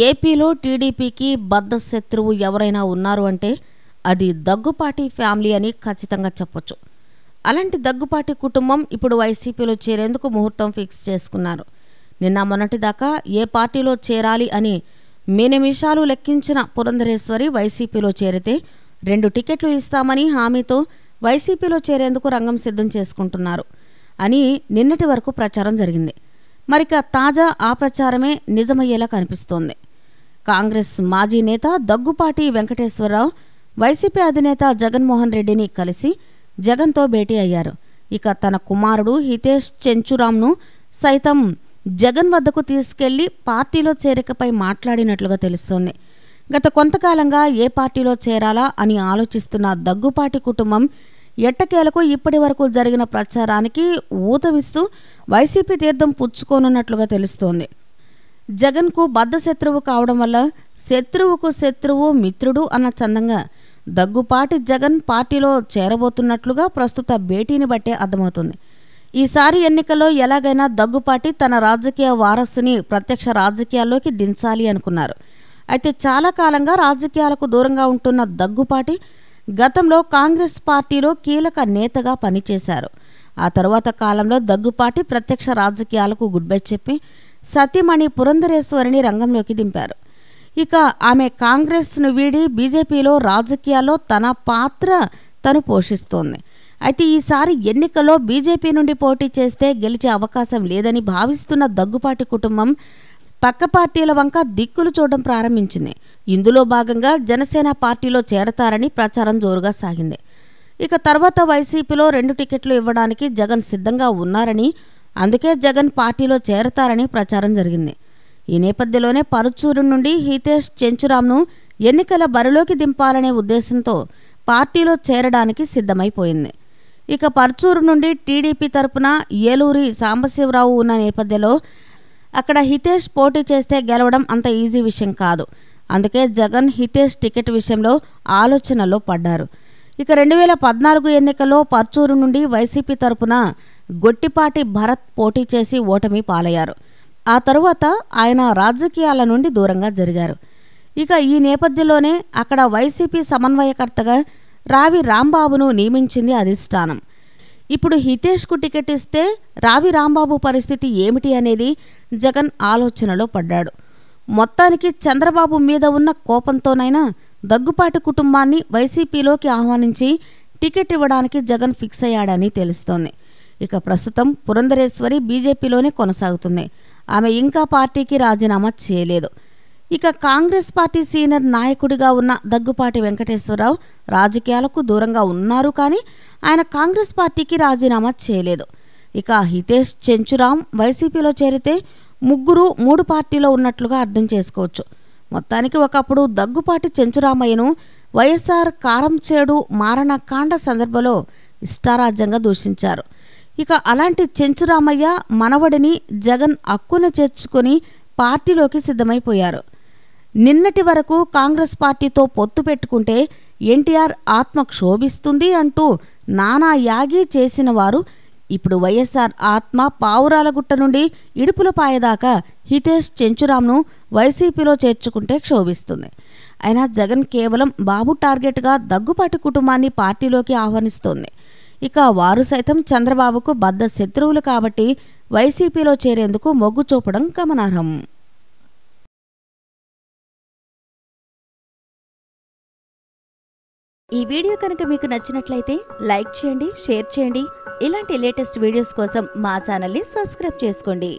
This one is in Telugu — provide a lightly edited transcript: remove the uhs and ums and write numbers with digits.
ఏపీలో టీడీపీకి బద్ద శత్రువు ఎవరైనా ఉన్నారు అంటే అది దగ్గుపాటి ఫ్యామిలీ అని ఖచ్చితంగా చెప్పొచ్చు. అలాంటి దగ్గుపాటి కుటుంబం ఇప్పుడు వైసీపీలో చేరేందుకు ముహూర్తం ఫిక్స్ చేసుకున్నారు. నిన్న మొన్నటిదాకా ఏ పార్టీలో చేరాలి అని నిమిషాలు లెక్కించిన పురంధరేశ్వరి వైసీపీలో చేరితే 2 టికెట్లు ఇస్తామని హామీతో వైసీపీలో చేరేందుకు రంగం సిద్ధం చేసుకుంటున్నారు అని నిన్నటి వరకు ప్రచారం జరిగింది. మరిక తాజా ఆ ప్రచారమే నిజమయ్యేలా కనిపిస్తోంది. కాంగ్రెస్ మాజీ నేత దగ్గుపాటి వెంకటేశ్వరరావు వైసీపీ అధినేత జగన్మోహన్ రెడ్డిని కలిసి జగన్తో భేటీ అయ్యారు. ఇక తన కుమారుడు హితేష్ చెంచురాంను సైతం జగన్ వద్దకు తీసుకెళ్లి పార్టీలో చేరికపై మాట్లాడినట్లుగా తెలుస్తోంది. గత కొంతకాలంగా ఏ పార్టీలో చేరాలా అని ఆలోచిస్తున్న దగ్గుపాటి కుటుంబం ఎట్టకేలకు ఇప్పటి వరకు జరిగిన ప్రచారానికి ఊతమిస్తూ వైసీపీ తీర్థం పుచ్చుకోనున్నట్లుగా తెలుస్తోంది. జగన్కు బద్ద శత్రువు కావడం వల్ల శత్రువుకు శత్రువు మిత్రుడు అన్న చందంగా దగ్గుపాటి జగన్ పార్టీలో చేరబోతున్నట్లుగా ప్రస్తుత భేటీని బట్టే అర్థమవుతుంది. ఈసారి ఎన్నికల్లో ఎలాగైనా దగ్గుపాటి తన రాజకీయ వారసుని ప్రత్యక్ష రాజకీయాల్లోకి దించాలి అనుకున్నారు. అయితే చాలా కాలంగా రాజకీయాలకు దూరంగా ఉంటున్న దగ్గుపాటి గతంలో కాంగ్రెస్ పార్టీలో కీలక నేతగా పనిచేశారు. ఆ తరువాత కాలంలో దగ్గుపాటి ప్రత్యక్ష రాజకీయాలకు గుడ్ బై చెప్పి సతీమణి పురంధరేశ్వరిని రంగంలోకి దింపారు. ఇక ఆమె కాంగ్రెస్ను వీడి బీజేపీలో రాజకీయాల్లో తన పాత్ర తను పోషిస్తోంది. అయితే ఈసారి ఎన్నికల్లో బీజేపీ నుండి పోటీ చేస్తే గెలిచే అవకాశం లేదని భావిస్తున్న దగ్గుపాటి కుటుంబం పక్క పార్టీల వంక దిక్కులు చూడడం ప్రారంభించింది. ఇందులో భాగంగా జనసేన పార్టీలో చేరతారని ప్రచారం జోరుగా సాగింది. ఇక తర్వాత వైసీపీలో 2 టికెట్లు ఇవ్వడానికి జగన్ సిద్ధంగా ఉన్నారని, అందుకే జగన్ పార్టీలో చేరతారని ప్రచారం జరిగింది. ఈ నేపథ్యంలోనే పరుచూరు నుండి హితేష్ చెంచురాంను ఎన్నికల బరిలోకి దింపాలనే ఉద్దేశంతో పార్టీలో చేరడానికి సిద్ధమైపోయింది. ఇక పరుచూరు నుండి టీడీపీ తరపున ఏలూరి సాంబశివరావు ఉన్న నేపథ్యంలో అక్కడ హితేష్ పోటీ చేస్తే గెలవడం అంత ఈజీ విషయం కాదు. అందుకే జగన్ హితేష్ టికెట్ విషయంలో ఆలోచనలో పడ్డారు. ఇక 2014 ఎన్నికల్లో పర్చూరు నుండి వైసీపీ తరపున గొట్టిపాటి భరత్ పోటీ చేసి ఓటమి పాలయ్యారు. ఆ తరువాత ఆయన రాజకీయాల నుండి దూరంగా జరిగారు. ఇక ఈ నేపథ్యంలోనే అక్కడ వైసీపీ సమన్వయకర్తగా రావి రాంబాబును నియమించింది అధిష్టానం. ఇప్పుడు హితేష్కు టికెట్ ఇస్తే రావి రాంబాబు పరిస్థితి ఏమిటి అనేది జగన్ ఆలోచనలో పడ్డాడు. మొత్తానికి చంద్రబాబు మీద ఉన్న కోపంతోనైనా దగ్గుపాటి కుటుంబాన్ని వైసీపీలోకి ఆహ్వానించి టికెట్ ఇవ్వడానికి జగన్ ఫిక్స్ అయ్యాడని తెలుస్తోంది. ఇక ప్రస్తుతం పురంధరేశ్వరి బీజేపీలోనే కొనసాగుతుంది. ఆమె ఇంకా పార్టీకి రాజీనామా చేయలేదు. ఇక కాంగ్రెస్ పార్టీ సీనియర్ నాయకుడిగా ఉన్న దగ్గుపాటి వెంకటేశ్వరరావు రాజకీయాలకు దూరంగా ఉన్నారు, కానీ ఆయన కాంగ్రెస్ పార్టీకి రాజీనామా చేయలేదు. ఇక హితేష్ చెంచురాం వైసీపీలో చేరితే ముగ్గురు 3 పార్టీలో ఉన్నట్లుగా అర్థం చేసుకోవచ్చు. మొత్తానికి ఒకప్పుడు దగ్గుపాటి చెంచురామయ్యను వైఎస్ఆర్ కారంచేడు మారణకాండ సందర్భంలో ఇష్టారాజ్యంగా దూషించారు. ఇక అలాంటి చెంచురామయ్య మనవడిని జగన్ అక్కున చేర్చుకుని పార్టీలోకి సిద్ధమైపోయారు. నిన్నటి వరకు కాంగ్రెస్ పార్టీతో పొత్తు పెట్టుకుంటే ఎన్టీఆర్ ఆత్మ క్షోభిస్తుంది అంటూ నానా యాగి చేసిన వారు ఇప్పుడు వైఎస్ఆర్ ఆత్మ పావురాలగుట్ట నుండి ఇడుపులపాయదాకా హితేష్ చెంచురాంను వైసీపీలో చేర్చుకుంటే క్షోభిస్తుంది. అయినా జగన్ కేవలం బాబు టార్గెట్గా దగ్గుపాటి కుటుంబాన్ని పార్టీలోకి ఆహ్వానిస్తోంది. ఇక వారు సైతం చంద్రబాబుకు బద్ద శత్రువులు కాబట్టి వైసీపీలో చేరేందుకు మొగ్గు చూపడం గమనార్హం. ఈ వీడియో కనుక మీకు నచ్చినట్లయితే లైక్ చేయండి, షేర్ చేయండి. ఇలాంటి లేటెస్ట్ వీడియోస్ కోసం మా ఛానల్ని సబ్స్క్రైబ్ చేసుకోండి.